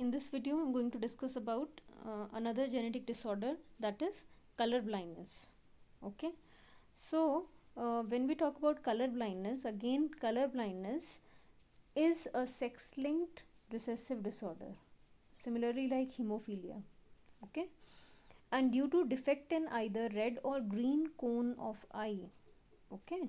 in this video I'm going to discuss about another genetic disorder, that is color blindness. Okay, so when we talk about color blindness, again color blindness is a sex linked recessive disorder, similarly like hemophilia. Okay, and due to defect in either red or green cone of eye. Okay,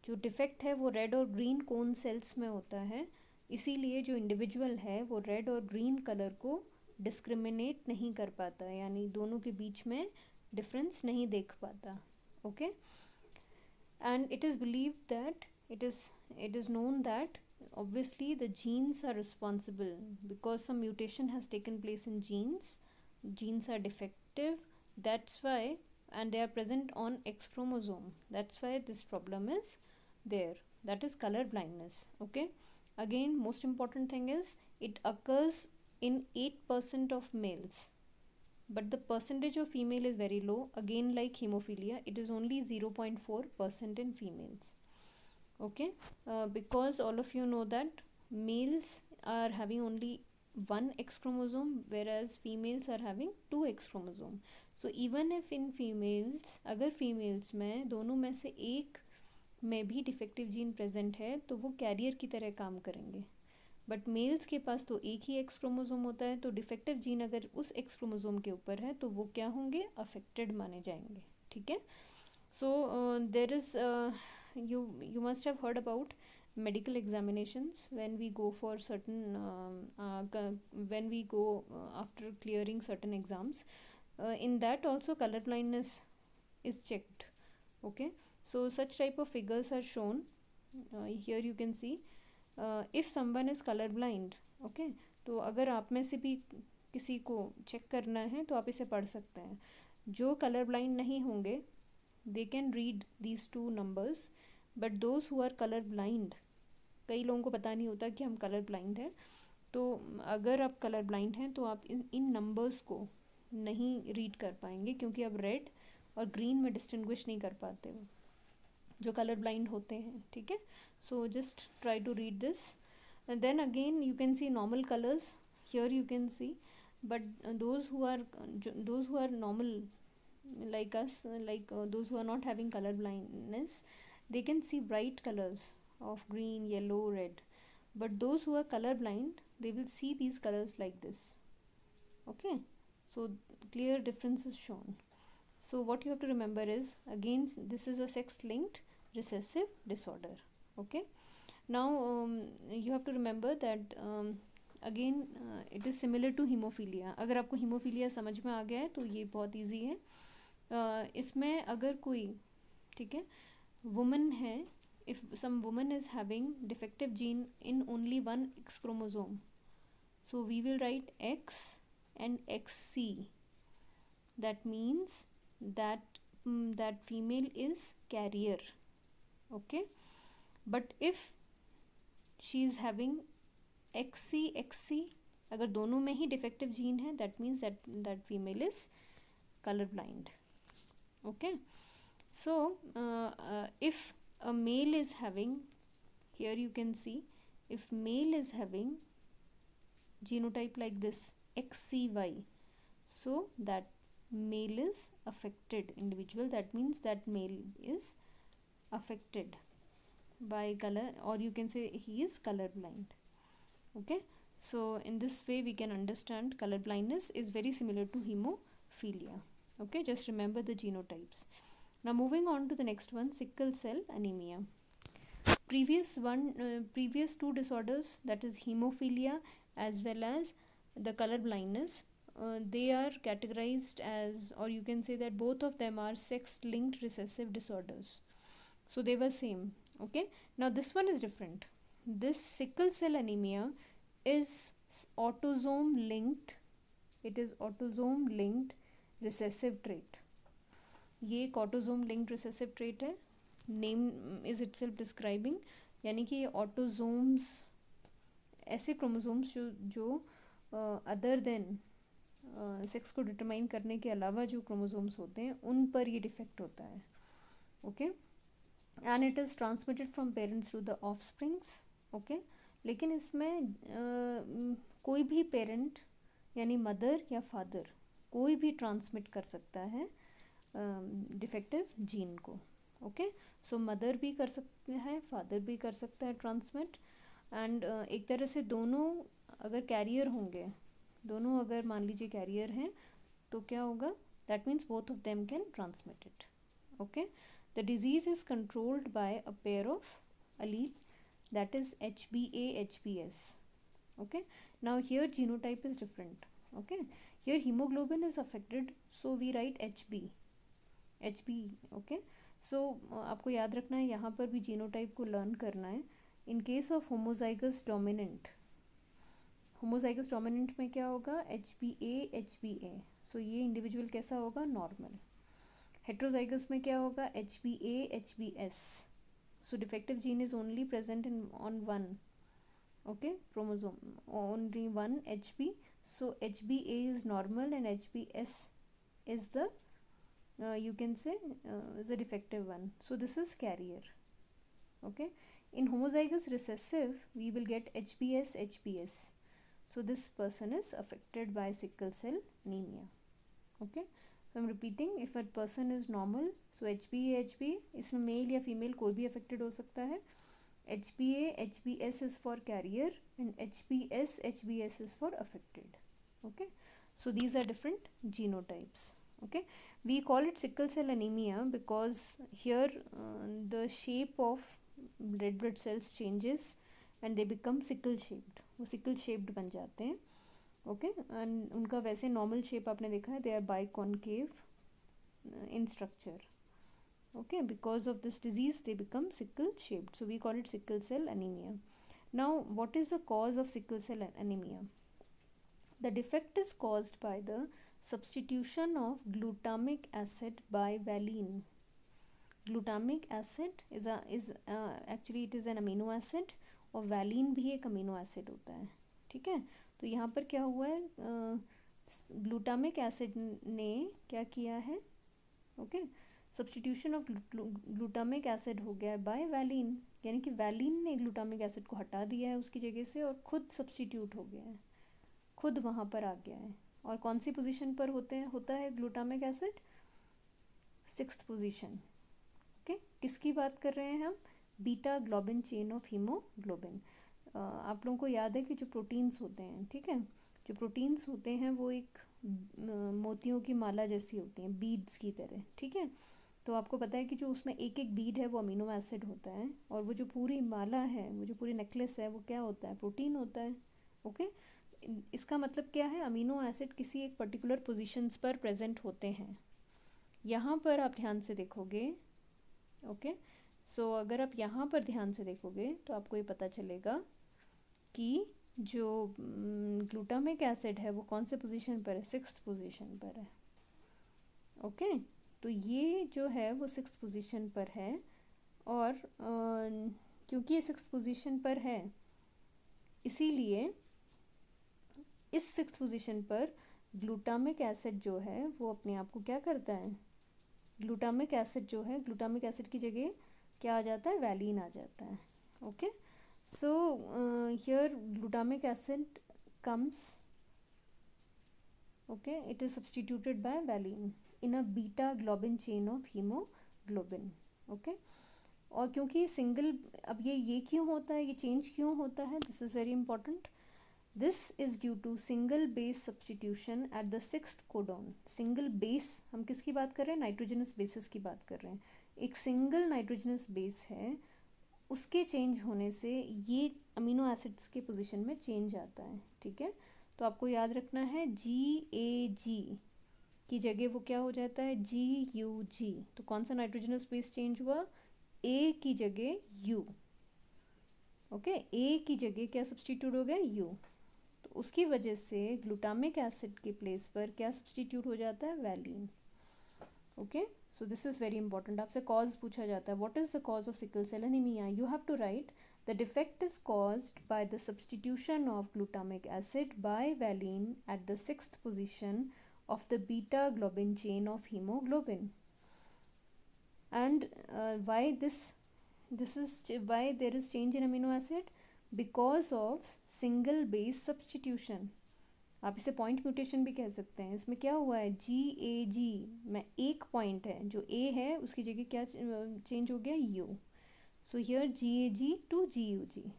जो defect है वो red और green cone cells में होता है, इसीलिए जो individual है वो रेड और ग्रीन कलर को डिस्क्रिमिनेट नहीं कर पाता, यानी दोनों के बीच में डिफरेंस नहीं देख पाता. Okay, and it is believe that it is known that obviously the genes are responsible because some mutation has taken place in genes are defective, that's why, and they are present on X chromosome, that's why this problem is there, that is color blindness. Okay, again most important thing is it occurs in 8% of males, but the percentage of female is very low, again like hemophilia it is only 0.4% in females. Okay, because all of you know that males are having only one X chromosome whereas females are having two X chromosome. So even if in females, अगर females में दोनों में से एक में भी defective gene present है तो वो कैरियर की तरह काम करेंगे, बट मेल्स के पास तो एक ही एक्स क्रोमोसोम होता है, तो डिफेक्टिव जीन अगर उस एक्स क्रोमोसोम के ऊपर है तो वो क्या होंगे, अफेक्टेड माने जाएंगे. ठीक है, so there is you must have heard about medical examinations when we go for certain when we go after clearing certain exams, in that also color blindness is checked. Okay, so such type of figures are shown. Here you can see if someone is color blind. Okay, तो अगर आप में से भी किसी को check करना है तो आप इसे पढ़ सकते हैं. जो कलर ब्लाइंड नहीं होंगे they can read these two numbers, but those who are color blind, कई लोगों को पता नहीं होता कि हम कलर ब्लाइंड हैं, तो अगर आप कलर ब्लाइंड हैं तो आप इन नंबर्स को नहीं रीड कर पाएंगे, क्योंकि आप रेड और ग्रीन में डिस्टिंग्विश नहीं कर पाते हो जो कलर ब्लाइंड होते हैं. ठीक है, so just try to read this, and then again you can see normal colors here, you can see, but those who are normal like us, like those who are not having color blindness, they can see bright colors of green, yellow, red, but those who are color blind, they will see these colors like this. Okay, so clear difference is shown. So what you have to remember is, again this is a sex linked recessive disorder. Okay, now you have to remember that again it is similar to hemophilia. अगर आपको hemophilia समझ में आ गया है तो ये बहुत easy है. इसमें अगर कोई, ठीक है, वुमन है, if some woman is having defective gene in only one X chromosome, so we will write X and XC, that means that that female is carrier. Okay, but if she is having XC, अगर दोनों में ही defective gene है, that means that female is color blind. Okay, so if a male is having, here you can see, if male is having genotype like this XCY, so that male is affected individual, that means that male is affected by color, or you can say he is color blind. Okay, so in this way we can understand color blindness is very similar to hemophilia. Okay, just remember the genotypes. Now moving on to the next one, sickle cell anemia. Previous two disorders, that is hemophilia as well as the color blindness, they are categorized as, or you can say that both of them are sex linked recessive disorders, so they were same. Okay, now this one is different. This sickle cell anemia is autosome linked, it is autosome linked recessive trait. ये एक autosome linked recessive trait है, name is itself describing, यानी कि ये autosomes, ऐसे chromosomes जो other than sex को determine करने के अलावा जो क्रोमोसोम्स होते हैं उन पर ये डिफेक्ट होता है. Okay, and it is transmitted from parents to the offsprings. Okay, लेकिन इसमें कोई भी पेरेंट यानी मदर या फादर कोई भी ट्रांसमिट कर सकता है डिफेक्टिव जीन को. ओके, सो मदर भी कर सकते हैं, फादर भी कर सकता है ट्रांसमिट. एंड एक तरह से दोनों अगर कैरियर होंगे, दोनों अगर मान लीजिए कैरियर हैं, तो क्या होगा, that means both of them can transmit it. Okay, the disease is controlled by a pair of allele, that is HbA HbS. Okay, now here genotype is different. Okay, here hemoglobin is affected, so we write HB. Okay, so आपको याद रखना है, यहाँ पर भी genotype को learn करना है. In case of homozygous dominant, homozygous dominant में क्या होगा, HbA HbA, सो ये इंडिविजुअल कैसा होगा, नॉर्मल. हेट्रोजाइगस में क्या होगा, HbA HbS, so defective gene is only present in on one, okay, chromosome, only one HB, so HbA is normal and HbS is the you can say is a defective one, so this is carrier. Okay, in homozygous recessive we will get HbS HbS, so this person is affected by sickle cell anemia. Okay, so I'm repeating, if a person is normal, so HbA HbA, इसमें mail या female कोई भी affected हो सकता है. HbA HbS is for carrier and HbS HbS is for affected. Okay, so these are different genotypes. Okay, we call it sickle cell anemia because here the shape of red blood cells changes and they become sickle shaped, वो sickle shaped बन जाते हैं. Okay, and उनका वैसे normal shape आपने देखा है, they are biconcave in structure. Okay, because of this disease they become sickle shaped, so we call it sickle cell anaemia. Now what is the cause of sickle cell anaemia? The defect is caused by the substitution of glutamic acid by valine. Glutamic acid is actually it is an amino acid, और valine भी एक amino acid होता है. ठीक है, तो यहाँ पर क्या हुआ है, ग्लूटामिक एसिड ने क्या किया है, okay, substitution of glutamic acid हो गया है बाय वैलिन, यानी कि वैलिन ने ग्लूटामिक एसिड को हटा दिया है उसकी जगह से और खुद सब्सटीट्यूट हो गया है, खुद वहाँ पर आ गया है. और कौन सी पोजीशन पर होता है glutamic acid? 6th position. Okay, किसकी बात कर रहे हैं हम? Beta globin chain of haemoglobin. आप लोगों को याद है कि जो प्रोटीन्स होते हैं, ठीक है, जो प्रोटीन्स होते हैं वो एक मोतियों की माला जैसी होती हैं, बीड्स की तरह. ठीक है, तो आपको पता है कि जो उसमें एक एक बीड है वो अमीनो एसिड होता है, और वो जो पूरी माला है, वो जो पूरी नेकलेस है, वो क्या होता है, प्रोटीन होता है. ओके, इसका मतलब क्या है, अमीनो एसिड किसी एक पर्टिकुलर पोजीशंस पर प्रेजेंट होते हैं. यहाँ पर आप ध्यान से देखोगे, ओके, सो अगर आप यहाँ पर ध्यान से देखोगे तो आपको ये पता चलेगा कि जो ग्लूटामिक एसिड है वो कौन से पोजीशन पर है, 6th पोजीशन पर है. ओके, तो ये जो है वो 6th पोजीशन पर है, और क्योंकि ये 6th पोजीशन पर है, इसीलिए इस 6th पोजीशन पर ग्लूटामिक एसिड जो है वो अपने आप को क्या करता है, ग्लूटामिक एसिड जो है, ग्लूटामिक एसिड की जगह क्या आ जाता है, वैलिन आ जाता है. Okay, so here glutamic acid comes, okay, it is substituted by valine in a beta globin chain of hemoglobin. okay, और क्योंकि सिंगल, अब ये क्यों होता है, ये चेंज क्यों होता है, this is very important. This is due to single base substitution at the 6th codon. Single base, हम किसकी बात कर रहे हैं, नाइट्रोजनस बेसिस की बात कर रहे हैं. एक सिंगल नाइट्रोजनस बेस है, उसके चेंज होने से ये अमीनो एसिड्स के पोजीशन में चेंज आता है. ठीक है, तो आपको याद रखना है GAG की जगह वो क्या हो जाता है, GUG. तो कौन सा नाइट्रोजनस बेस चेंज हुआ, A की जगह U. ओके, A की जगह क्या सब्सटीट्यूट हो गया, U. तो उसकी वजह से ग्लूटामिक एसिड के प्लेस पर क्या सब्सटीट्यूट हो जाता है, valine. Okay, so this is very important. आपसे कॉज पूछा जाता है, what is the cause of sickle cell anaemia, you have to write the defect is caused by the substitution of glutamic acid by valine at the 6th position of the beta globin chain of hemoglobin. And why this is why there is change in amino acid, because of single base substitution. आप इसे point mutation भी कह सकते हैं। इसमें क्या हुआ है, GAG में एक पॉइंट है, जो A है उसकी जगह क्या चेंज हो गया, U. So here GAG to GUG.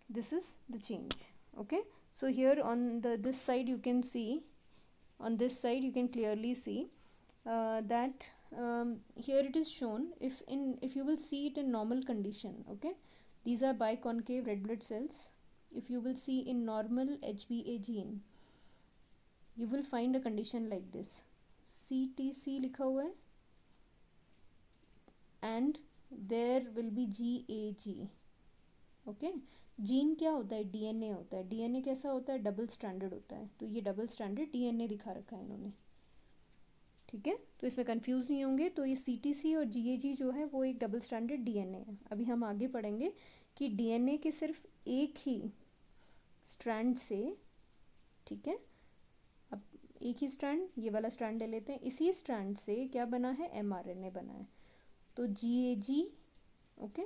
This is the change. Okay. So here on this side you can see, on this side you can clearly see that here it is shown. If you will see it in normal condition, okay, these are biconcave red blood cells. If you will see in normal HbA gene, you will find a condition like this, CTC लिखा हुआ है and there will be GAG. Okay. Gene क्या होता है, DNA होता है. DNA कैसा होता है, डबल स्ट्रैंडेड होता है. तो ये डबल स्ट्रैंडेड डीएनए दिखा रखा है इन्होंने. ठीक है, तो इसमें कंफ्यूज नहीं होंगे. तो ये सीटीसी और जीएजी जो है वो एक डबल स्ट्रैंडेड डीएनए है. अभी हम आगे पढ़ेंगे कि डीएनए के सिर्फ एक ही स्ट्रैंड से, ठीक है, अब एक ही स्ट्रैंड, ये वाला स्ट्रैंड ले लेते हैं, इसी स्ट्रैंड से क्या बना है, एमआरएनए बना है. तो GAG, okay,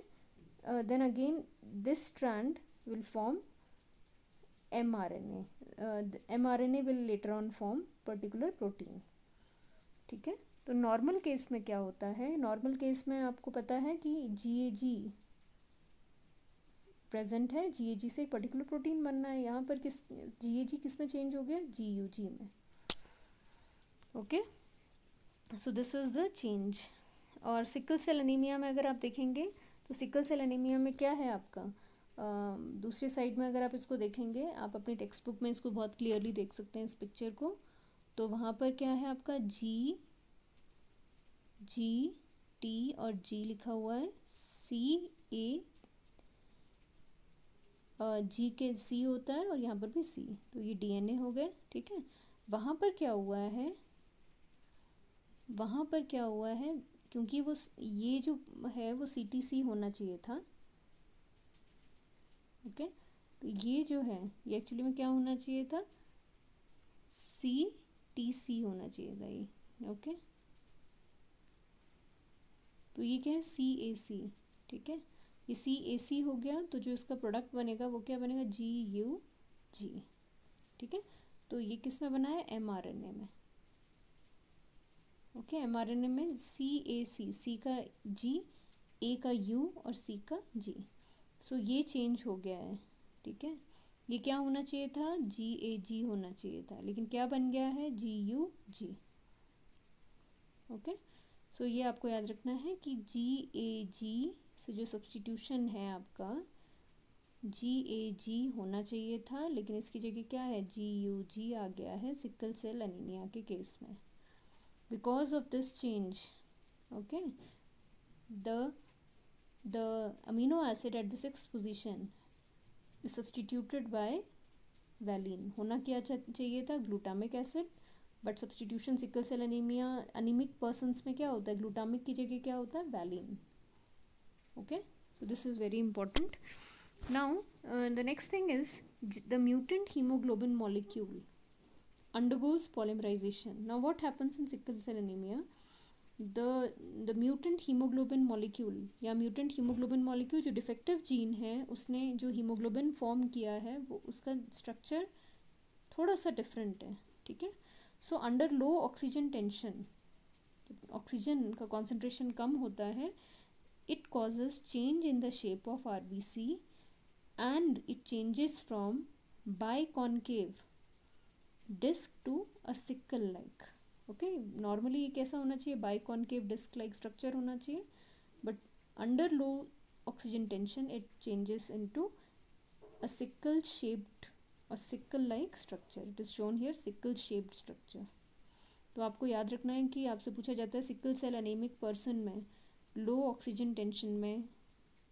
then again this strand will form mRNA. The mRNA will later on form particular protein. ठीक है, तो नॉर्मल केस में क्या होता है, नॉर्मल केस में आपको पता है कि GAG प्रेजेंट है, GAG से एक पर्टिकुलर प्रोटीन बनना है. यहाँ पर किस GAG किस में चेंज हो गया, GUG में. Okay, so this is the change. और सिकल सेल एनीमिया में अगर आप देखेंगे तो सिकल सेल एनीमिया में क्या है आपका, दूसरी साइड में अगर आप इसको देखेंगे, आप अपनी टेक्स्ट बुक में इसको बहुत क्लियरली देख सकते हैं इस पिक्चर को. तो वहाँ पर क्या है आपका GT और G लिखा हुआ है, G के C होता है और यहाँ पर भी C. तो ये DNA हो गया. ठीक है, वहाँ पर क्या हुआ है, वहाँ पर क्या हुआ है, क्योंकि वो ये जो है वो CTC होना चाहिए था. ओके, तो ये जो है ये एक्चुअली में क्या होना चाहिए था, CTC होना चाहिए था ये. ओके, तो ये क्या है, CAC. ठीक है, ये CAC हो गया. तो जो इसका प्रोडक्ट बनेगा वो क्या बनेगा, GUG. ठीक है, तो ये किस में बना है, mRNA में. ओके, mRNA में CAC, C का G, A का U और C का G. सो ये चेंज हो गया है. ठीक है, ये क्या होना चाहिए था, GAG होना चाहिए था, लेकिन क्या बन गया है, GUG. ओके, सो ये आपको याद रखना है कि GAG से जो सब्सटीट्यूशन है आपका, GAG होना चाहिए था, लेकिन इसकी जगह क्या है, GUG आ गया है सिकल सेल एनीमिया के केस में. Because of this change, okay, the amino acid at the 6th position is substituted by valine. होना क्या चाहिए था, glutamic acid. But substitution sickle cell anaemia, anaemic persons में क्या होता है, ग्लूटामिक की जगह क्या होता है, valine. Okay, so this is very important. Now the next thing is the mutant haemoglobin molecule undergoes polymerization. Now what happens in sickle cell anemia, the mutant hemoglobin molecule या mutant hemoglobin molecule जो defective gene है उसने जो hemoglobin form किया है वो उसका structure थोड़ा सा different है. ठीक है, so under low oxygen tension, oxygen का concentration कम होता है, it causes change in the shape of RBC and it changes from biconcave disc to a sickle like. Okay, normally ये कैसा होना चाहिए, बाइकॉनकेव डिस्क लाइक स्ट्रक्चर होना चाहिए, but under low oxygen tension it changes into a sickle shaped और sickle like structure. It is shown here sickle shaped structure. तो आपको याद रखना है कि आपसे पूछा जाता है सिकल सेल एनीमिक पर्सन में लो ऑक्सीजन टेंशन में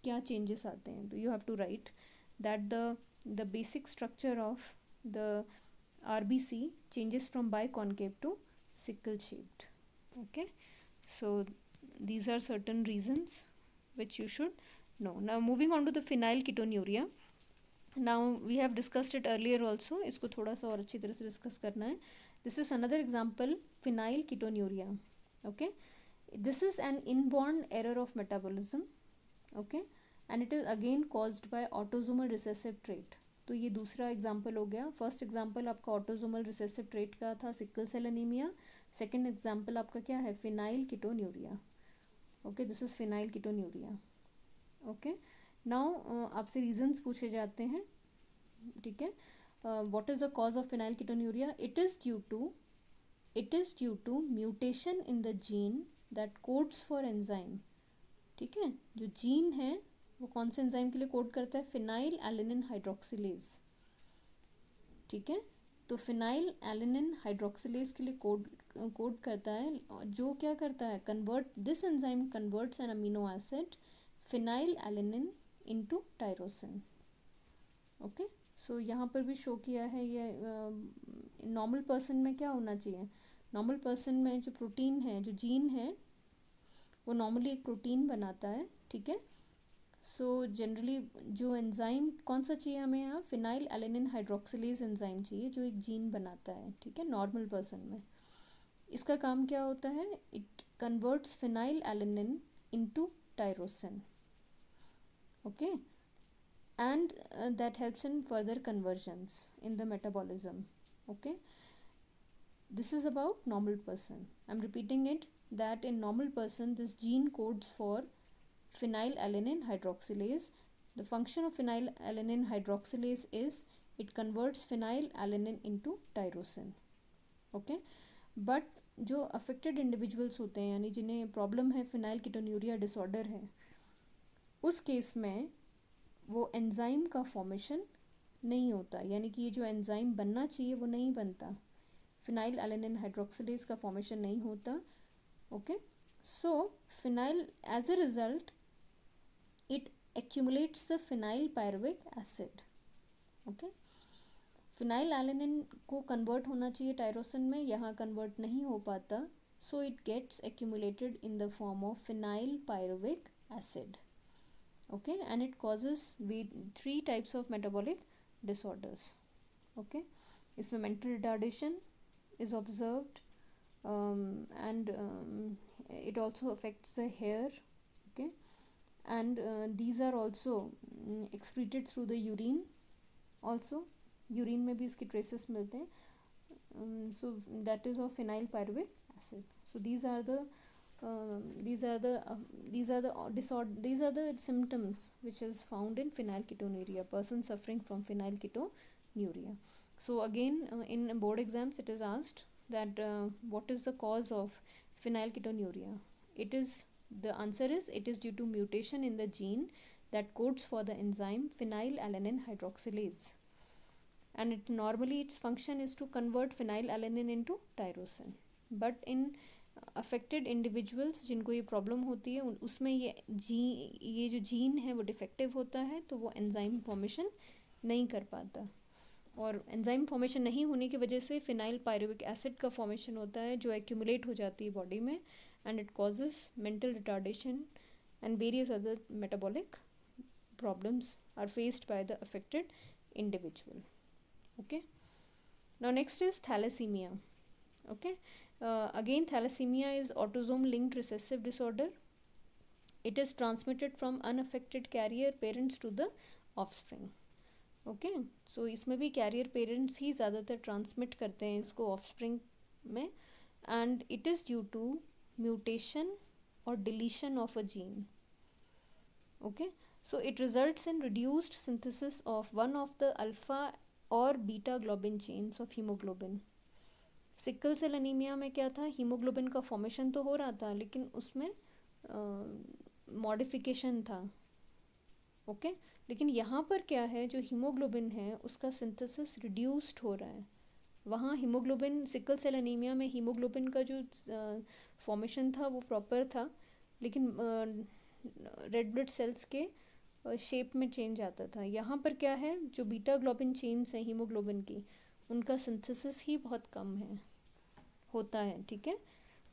क्या चेंजेस आते हैं. तो you have to write that the basic structure of the RBC changes from biconcave to sickle shaped. Okay, so these are certain reasons which you should know. Now moving on to the phenylketonuria. Now we have discussed it earlier also. इसको थोड़ा सा और अच्छी तरह से discuss करना है. This is another example, phenylketonuria. Okay, this is an inborn error of metabolism. Okay, and it is again caused by autosomal recessive trait. तो ये दूसरा एग्जाम्पल हो गया। फर्स्ट एग्जाम्पल आपका ऑटोजोमल रिसेसिव ट्रेट का था, sickle cell anaemia. Second example आपका क्या है, phenylketonuria. Okay, this is phenylketonuria. Okay, now आपसे रीजंस पूछे जाते हैं, ठीक है। What is the cause of phenylketonuria? It is due to mutation in the gene that codes for enzyme. ठीक है, जो जीन है वो कौन से एंजाइम के लिए कोड करता है? Phenyl alanine hydroxylase. ठीक है, तो फिनाइल एलिनिन हाइड्रोक्सिलेज के लिए कोड करता है, जो क्या करता है, convert this enzyme converts an amino acid phenylalanine into tyrosine. Okay, so यहाँ पर भी शो किया है ये नॉर्मल पर्सन में क्या होना चाहिए। नॉर्मल पर्सन में जो प्रोटीन है, जो जीन है, वो नॉर्मली एक प्रोटीन बनाता है। ठीक है, सो जनरली जो एंजाइम कौन सा चाहिए हमें यहाँ, फिनाइल एलिनिन हाइड्रोक्सिलेज एंजाइम चाहिए, जो एक जीन बनाता है। ठीक है, नॉर्मल पर्सन में इसका काम क्या होता है, it converts phenyl alanine into tyrosine. Okay, and that helps in further conversions in the metabolism. Okay, this is about normal person. I'm repeating it, that in normal person this gene codes for phenylalanine hydroxylase. The function of phenylalanine hydroxylase is it converts phenylalanine into tyrosin. Okay, but जो affected individuals होते हैं, यानी जिन्हें problem है, phenyl ketonuria disorder है, उस case में वो एंजाइम का फॉर्मेशन नहीं होता, यानी कि ये जो एंजाइम बनना चाहिए वो नहीं बनता, फिनाइल एलिनिन हाइड्रोक्सिलेज का फॉर्मेशन नहीं होता। Okay, so phenyl as a result it accumulates the phenyl pyruvic acid. Okay, phenylalanine को कन्वर्ट होना चाहिए टायरोसिन में, यहाँ कन्वर्ट नहीं हो पाता, so it gets accumulated in the form of phenyl pyruvic acid. Okay, and it causes three types of metabolic disorders. Okay, इसमें mental retardation is observed, and it also affects the hair. Okay, and these are also excreted through the urine also. urine में भी इसके traces मिलते हैं, so that is of phenyl pyruvic acid. So these are the symptoms which is found in phenylketonuria, person suffering from phenylketonuria. So again, in board exams it is asked that what is the cause of phenylketonuria. The answer is it is due to mutation in the gene that codes for the enzyme phenylalanine hydroxylase, and its function is to convert phenylalanine into tyrosin. But in affected individuals जिनको ये problem होती है, उसमें ये जो gene है वो defective होता है, तो वो एंजाइम फॉर्मेशन नहीं कर पाता, और एंजाइम फॉर्मेशन नहीं होने की वजह से फिनाइल पायरुविक एसिड का फॉर्मेशन होता है, जो एक्यूमुलेट हो जाती है बॉडी में, and it causes mental retardation and various other metabolic problems are faced by the affected individual. Okay, now next is thalassemia. Okay, again thalassemia is autosome linked recessive disorder. It is transmitted from unaffected carrier parents to the offspring. Okay, so इसमें भी carrier parents ही ज़्यादातर transmit करते हैं इसको offspring में, and it is due to mutation or deletion of a gene. Okay, so it results in reduced synthesis of one of the alpha or beta globin chains of hemoglobin. Sickle cell anaemia में क्या था, haemoglobin का formation तो हो रहा था, लेकिन उसमें मॉडिफिकेशन था. ओके, लेकिन यहाँ पर क्या है, जो हीमोग्लोबिन है उसका सिंथेसिस रिड्यूस्ड हो रहा है. वहाँ हीमोग्लोबिन, सिकल सेल एनीमिया में हीमोग्लोबिन का जो फॉर्मेशन था वो प्रॉपर था, लेकिन रेड ब्लड सेल्स के शेप में चेंज आता था. यहाँ पर क्या है, जो बीटा ग्लोबिन चेन्स हैं हीमोग्लोबिन की, उनका सिंथेसिस ही बहुत कम होता है. ठीक है,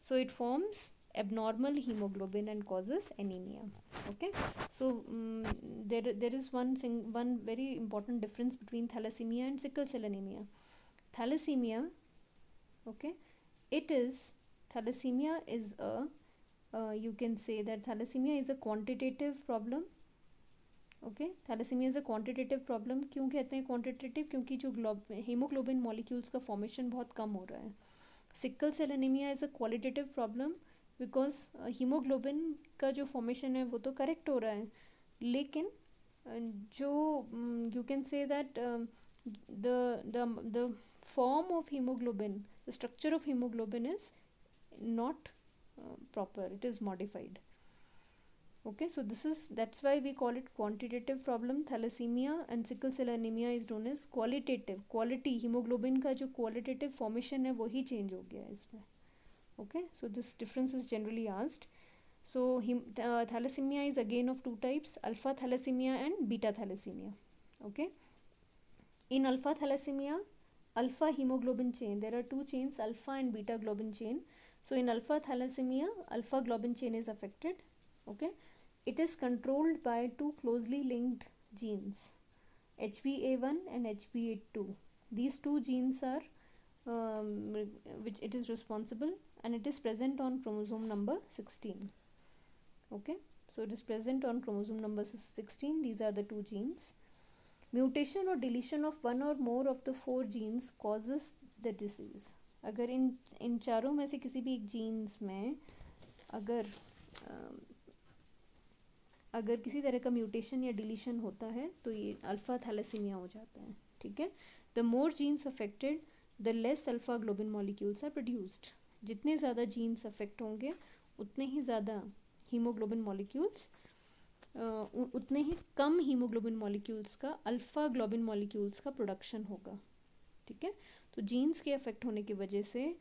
so it forms abnormal hemoglobin and causes anemia. Okay, so there is one very important difference between thalassemia and sickle cell anemia. Thalassemia, okay, thalassemia is a you can say that thalassemia is a quantitative problem, okay, thalassemia is a quantitative problem. क्यों कहते हैं quantitative? क्योंकि जो haemoglobin molecules का formation बहुत कम हो रहा है. Sickle cell anaemia is a qualitative problem because haemoglobin का जो फॉर्मेशन है वो तो करेक्ट हो रहा है, लेकिन जो you can say that the form of hemoglobin, the structure of hemoglobin is not proper, it is modified. Okay, so that's why we call it quantitative problem. Thalassemia and sickle cell anemia is known as qualitative. Quality hemoglobin का जो qualitative formation है वही change हो गया है इसमें. Okay, so this difference is generally asked. So thalassemia is again of two types: alpha thalassemia and beta thalassemia. Okay, in alpha thalassemia, alpha hemoglobin chain, there are two chains, alpha and beta globin chain. So in alpha thalassemia, alpha globin chain is affected. Okay, it is controlled by two closely linked genes, HbA1 and HbA2. These two genes are which it is responsible, and it is present on chromosome number 16. Okay, so it is present on chromosome number 16. These are the two genes. Mutation or deletion of one or more of the four genes causes the disease. अगर इन चारों में से किसी भी एक jeans में अगर किसी तरह का म्यूटेशन या डिलीशन होता है तो ये अल्फा थैलेसीमिया हो जाता है. ठीक है, the more genes affected the less alpha globin molecules are produced. जितने ज़्यादा जीन्स अफेक्ट होंगे उतने ही ज़्यादा हीमोग्लोबिन मॉलिक्यूल्स उतने ही कम हीमोग्लोबिन मॉलिक्यूल्स का अल्फ़ा ग्लोबिन मॉलिक्यूल्स का प्रोडक्शन होगा. ठीक है, तो जीन्स के अफेक्ट होने की वजह से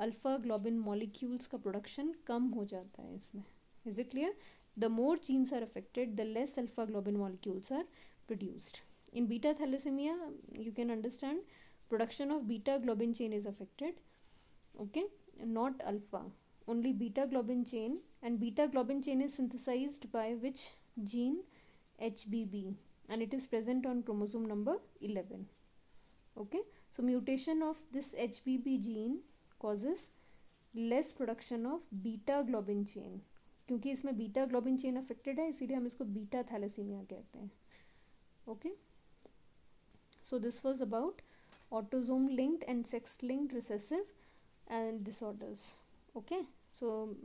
अल्फ़ा ग्लोबिन मॉलिक्यूल्स का प्रोडक्शन कम हो जाता है इसमें. Is it clear? The more genes are affected the less alpha globin molecules are produced. In beta thalassemia you can understand production of beta globin chain is affected. Okay, not alpha, only beta globin chain, and beta globin chain is synthesized by which gene? HBB, and it is present on chromosome number 11. Okay, so mutation of this HBB gene causes less production of beta globin chain. क्योंकि इसमें beta globin chain affected है इसीलिए हम इसको beta thalassaemia कहते हैं. Okay, so this was about autosome linked and sex linked recessive and disorders. Okay, so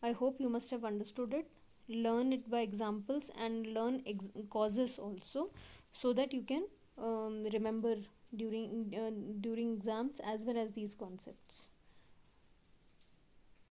I hope you must have understood it. Learn it by examples and learn causes also, so that you can remember during exams as well as these concepts.